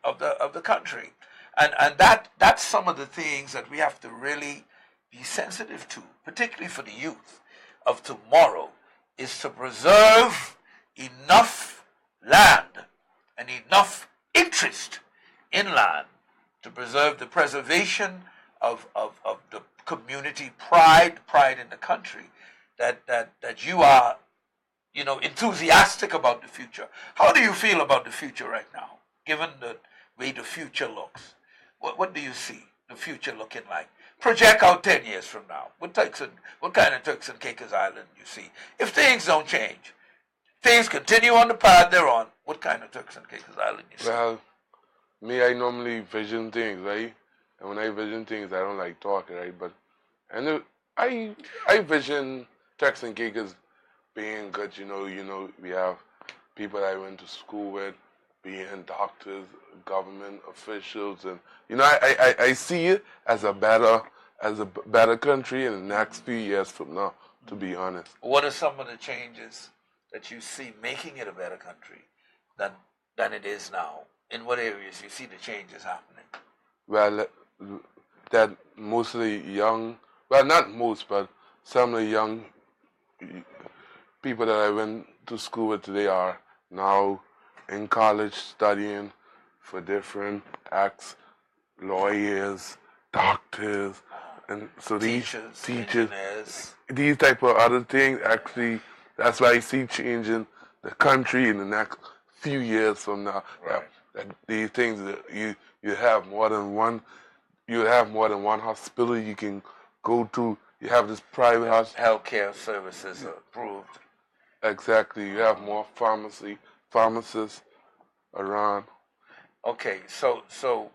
and that's some of the things that we have to really be sensitive to, particularly for the youth of tomorrow, is to preserve enough land and enough interest inland to preserve the preservation of the community pride in the country, that you are, enthusiastic about the future. How do you feel about the future right now, given the way the future looks? What do you see the future looking like? Project out 10 years from now. What kind of Turks and Caicos Island you see? If things don't change, things continue on the path they're on, what kind of Turks and Caicos Island you see? Well, me, I normally vision things, right? And when I vision things, I don't like talking, right? But I vision Turks and Caicos being good. We have people I went to school with, being doctors, government officials, and I see it as a better country in the next few years from now. To be honest. What are some of the changes that you see making it a better country than it is now? In what areas you see the changes happening? Well, that mostly young, well, not most, but some of the young people that I went to school with today are now in college studying for different acts, lawyers, doctors, and so teachers, engineers, these type of other things, actually, that's why I see changing the country in the next few years from now. Right. That these things that you have more than one hospital you can go to. You have this private hospital. Healthcare services are approved. Exactly. You have more pharmacists around. Okay, so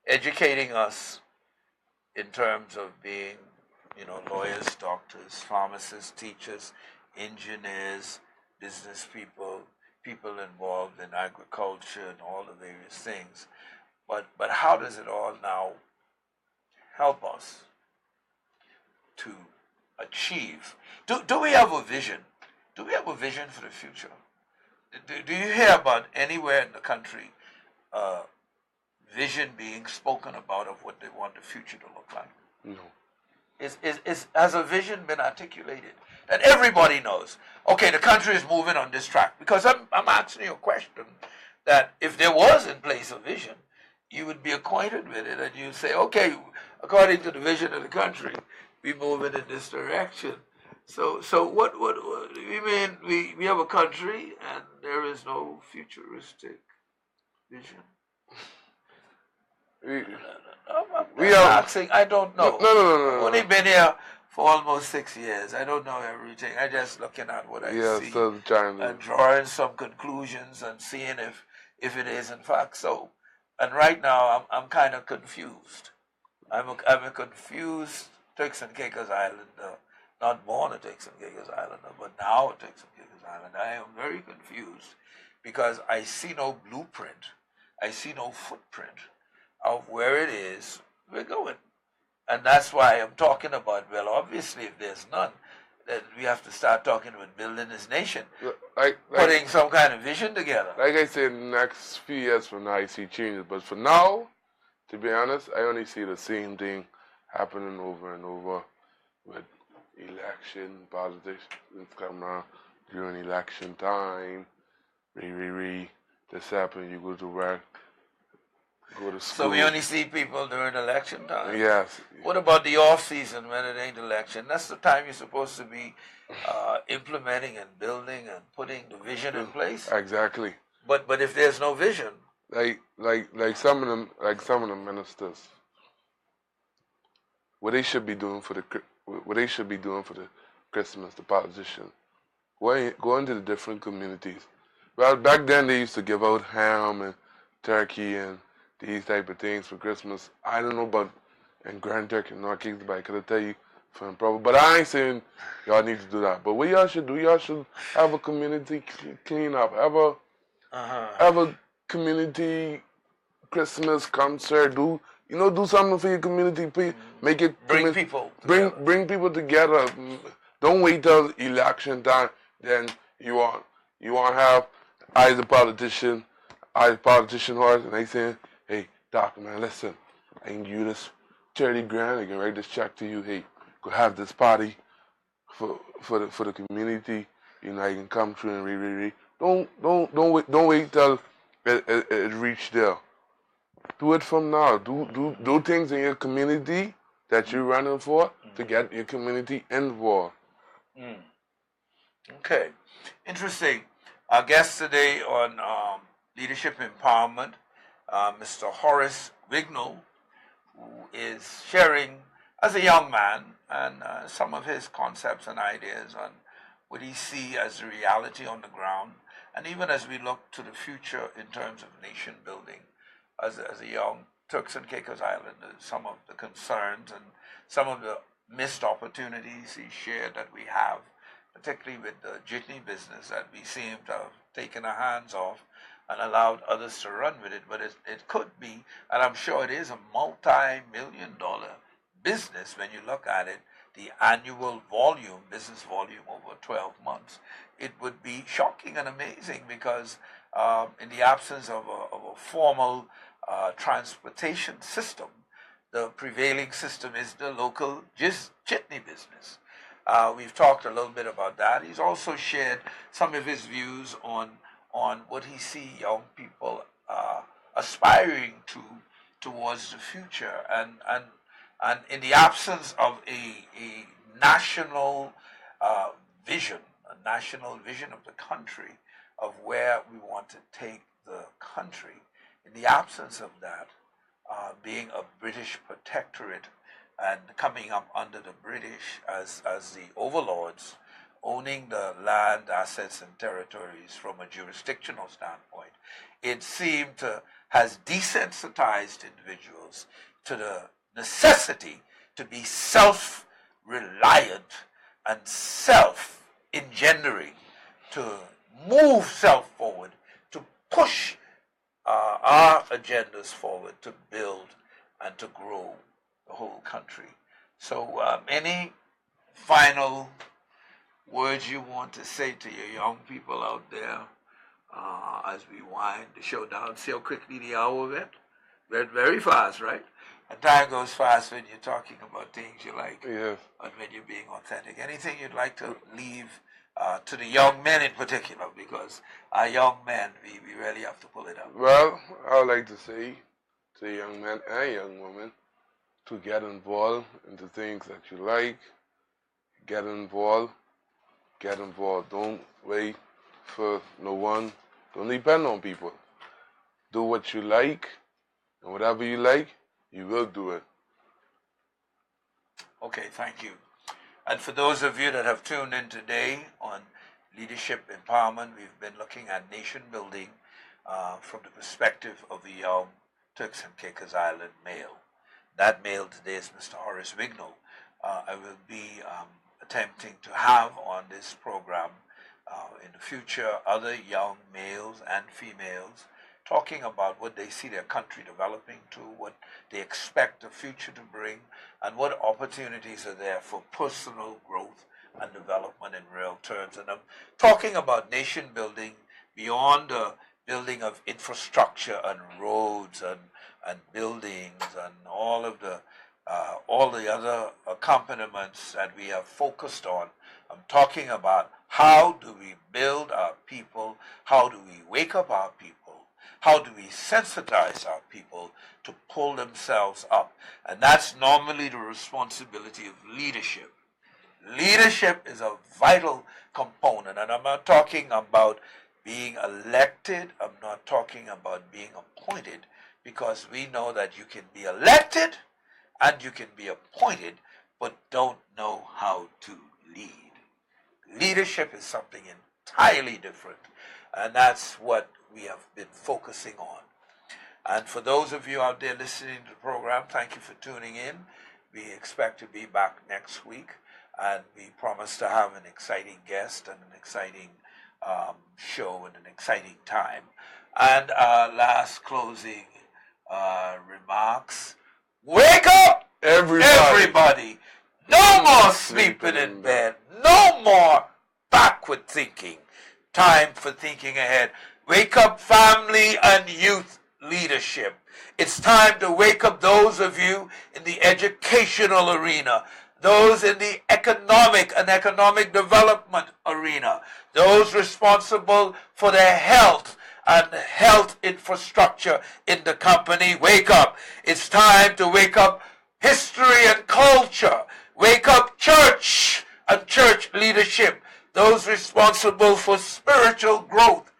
educating us in terms of being, lawyers, doctors, pharmacists, teachers, engineers, business people involved in agriculture and all the various things. But how does it all now help us to achieve? Do we have a vision? Do we have a vision for the future? Do you hear about anywhere in the country vision being spoken about of what they want the future to look like? No. Has a vision been articulated that everybody knows? Okay, the country is moving on this track. Because I'm asking you a question that if there was in place a vision, you would be acquainted with it and you'd say, okay, according to the vision of the country, we're moving in this direction. So what you mean we have a country and there is no futuristic vision? I'm asking, I don't know. No. I've only been here for almost 6 years. I don't know everything. I just looking at what I see and drawing some conclusions and seeing if it is in fact so. And right now I'm kind of confused. I'm a confused Turks and Caicos Islander, not born a Turks and Caicos Islander, but now a Turks and Caicos Islander. I am very confused because I see no blueprint. I see no footprint of where it is we're going. And that's why I'm talking about, well, obviously, if there's none, then we have to start talking about building this nation, putting some kind of vision together. Like I said, in the next few years from now, I see changes. But for now, to be honest, I only see the same thing happening over and over with election, politics come around during election time. This happen, you go to work, go to school. So we only see people during election time? Yes. What about the off season when it ain't election? That's the time you're supposed to be implementing and building and putting the vision in place. Exactly. But if there's no vision, like some of the ministers, what they should be doing for the Christmas, the politicians, go into the different communities. Well, back then they used to give out ham and turkey and these type of things for Christmas. I don't know about in Grand Turk and North Caicos, but I could tell you from probably. But I ain't saying y'all need to do that. But what y'all should do, y'all should have a community clean up, have a community Christmas concert. Do something for your community. Make it bring people together. Don't wait till election time. Then you want have I as a politician horse, and they saying, hey, doctor man, listen, I can give you this 30 grand, I can write this check to you, hey, go have this party for the community, I can come through and Don't wait till it reach there. Do it from now. Do things in your community that you're running for to get your community involved. Mm. Okay, interesting. Our guest today on Leadership Empowerment, Mr. Horace Wignall, who is sharing as a young man and some of his concepts and ideas on what he sees as the reality on the ground, and even as we look to the future in terms of nation building. As a young Turks and Caicos Islander, some of the concerns and some of the missed opportunities he shared that we have, particularly with the jitney business that we seem to have taken our hands off and allowed others to run with it. But it could be, and I'm sure it is, a multi-million-dollar business when you look at it, the annual volume, business volume over 12 months. It would be shocking and amazing because in the absence of a formal transportation system, the prevailing system is the local jitney business. We've talked a little bit about that. He's also shared some of his views on what he sees young people aspiring towards the future, and in the absence of a national vision, a national vision of the country, of where we want to take the country. In the absence of that, being a British protectorate and coming up under the British as the overlords, owning the land, assets, and territories from a jurisdictional standpoint, it seemed to has desensitized individuals to the necessity to be self-reliant and self-engendering, to move self forward, to push our agendas forward, to build and to grow the whole country. So any final words you want to say to your young people out there as we wind the show down? See how quickly the hour went? Went very fast, right? And time goes fast when you're talking about things you like, Yes. and when you're being authentic. Anything you'd like to leave to the young men in particular, because our young men, we really have to pull it up. Well, I would like to say to young men and young women to get involved into things that you like. Get involved. Get involved. Don't wait for no one. Don't depend on people. Do what you like, and whatever you like, you will do it. Okay, thank you. And for those of you that have tuned in today on Leadership Empowerment, we've been looking at nation building from the perspective of the young Turks and Caicos Island male. That male today is Mr. Horace Wignall. I will be attempting to have on this program in the future other young males and females talking about what they see their country developing to, what they expect the future to bring, and what opportunities are there for personal growth and development in real terms. And I'm talking about nation building beyond the building of infrastructure and roads and buildings and all the other accompaniments that we have focused on. I'm talking about how do we build our people, how do we wake up our people, how do we sensitize our people to pull themselves up? And that's normally the responsibility of leadership. Leadership is a vital component, and I'm not talking about being elected, I'm not talking about being appointed, because we know that you can be elected and you can be appointed, but don't know how to lead. Leadership is something entirely different, and that's what we have been focusing on. And for those of you out there listening to the program, thank you for tuning in. We expect to be back next week, and we promise to have an exciting guest and an exciting show and an exciting time. And last closing remarks. Wake up, everybody. No more sleeping in bed. No more backward thinking. Time for thinking ahead. Wake up, family and youth leadership. It's time to wake up those of you in the educational arena, those in the economic development arena, those responsible for their health and health infrastructure in the company. Wake up. It's time to wake up history and culture. Wake up church and church leadership, those responsible for spiritual growth,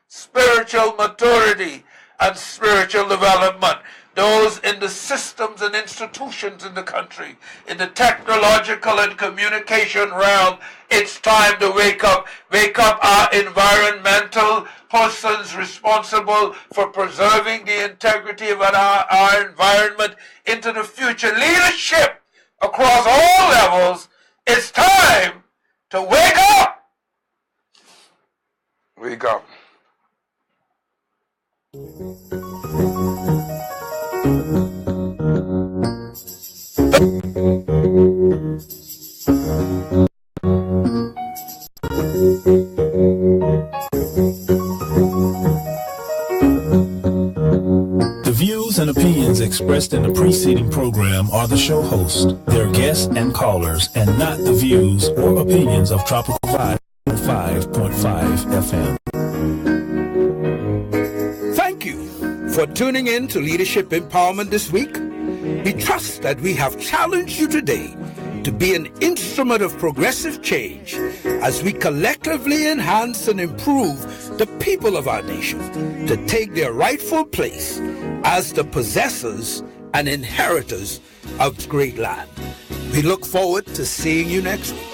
spiritual maturity, and spiritual development. Those in the systems and institutions in the country, in the technological and communication realm, it's time to wake up. Wake up our environmental persons responsible for preserving the integrity of our environment into the future. Leadership across all levels, it's time to wake up. Wake up. The views and opinions expressed in the preceding program are the show host, their guests and callers, and not the views or opinions of Tropical Vibe 5.5 FM. Thank you for tuning in to Leadership Empowerment this week. We trust that we have challenged you today to be an instrument of progressive change as we collectively enhance and improve the people of our nation to take their rightful place as the possessors and inheritors of great land. We look forward to seeing you next week.